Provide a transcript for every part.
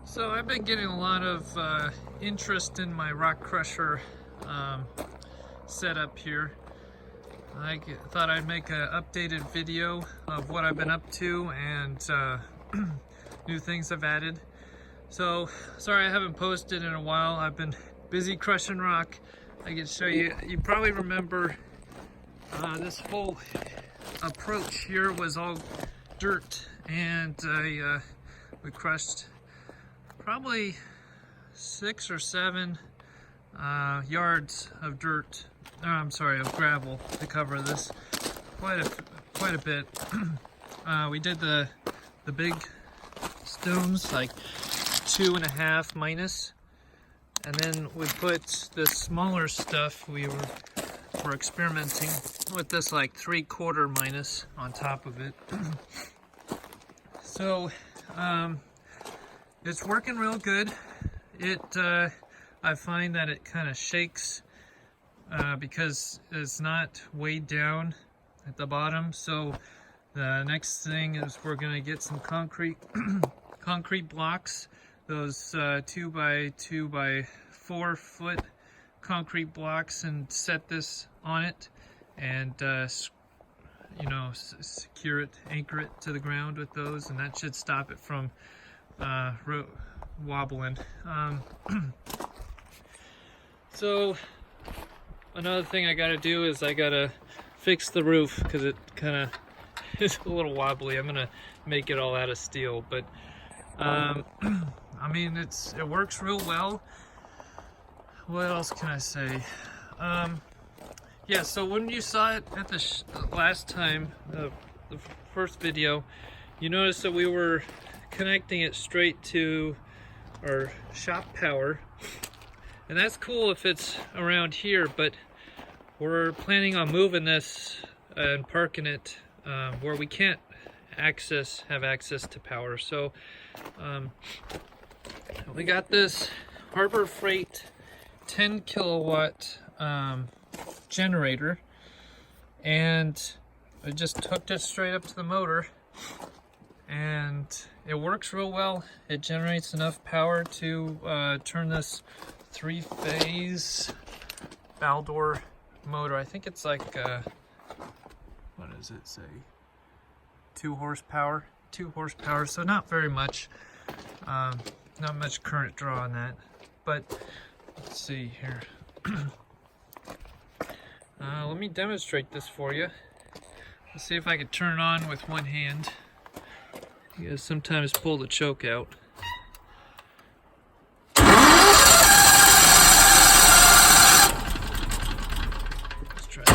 So I've been getting a lot of interest in my rock crusher setup here. I thought I'd make an updated video of what I've been up to and new things I've added. So sorry I haven't posted in a while. I've been busy crushing rock. I can show you. You probably remember this whole approach here was all dirt, and we crushed probably 6 or 7 yards of dirt. I'm sorry, of gravel to cover this. Quite a bit. We did the big stones, like 2.5 minus, and then we put the smaller stuff. We were experimenting with this like 3/4 minus on top of it. So it's working real good. I find that it kind of shakes because it's not weighed down at the bottom. So the next thing is we're gonna get some concrete blocks, those 2 by 2 by 4 foot concrete blocks, and set this on it and secure it, anchor it to the ground with those, and that should stop it from wobbling. So another thing I gotta do is I gotta fix the roof because it kind of is a little wobbly. I'm gonna make it all out of steel, but I mean it works real well. What else can I say? Yeah, so when you saw it at the last time, the first video, you noticed that we were connecting it straight to our shop power, and that's cool if it's around here, but we're planning on moving this and parking it where we can't have access to power. So we got this Harbor Freight 10 kilowatt generator, and I just hooked it straight up to the motor, and it works real well. It generates enough power to turn this 3-phase Baldor motor. I think it's like what does it say, 2 horsepower, so not very much, not much current draw on that. But let's see here. Let me demonstrate this for you. Let's see if I can turn it on with one hand. You guys sometimes pull the choke out. Let's try it.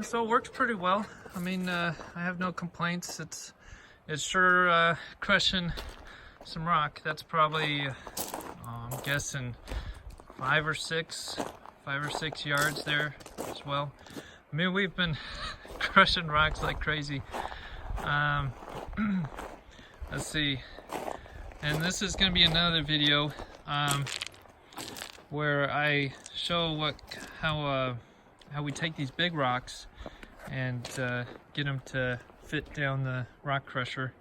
So it works pretty well. I mean, I have no complaints. It's it's sure crushing some rock. That's probably, I'm guessing 5 or 6 yards there as well. I mean, we've been crushing rocks like crazy. Let's see. And this is going to be another video where I show how we take these big rocks and get them to fit down the rock crusher.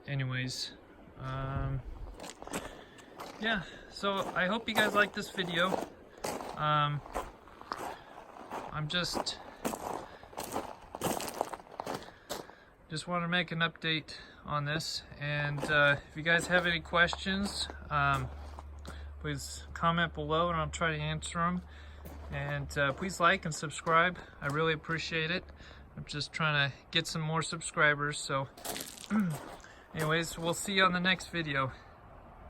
Anyways, yeah, so I hope you guys like this video. I'm just want to make an update on this, and if you guys have any questions, please comment below and I'll try to answer them. And please like and subscribe. I really appreciate it. I'm just trying to get some more subscribers. So anyways, we'll see you on the next video.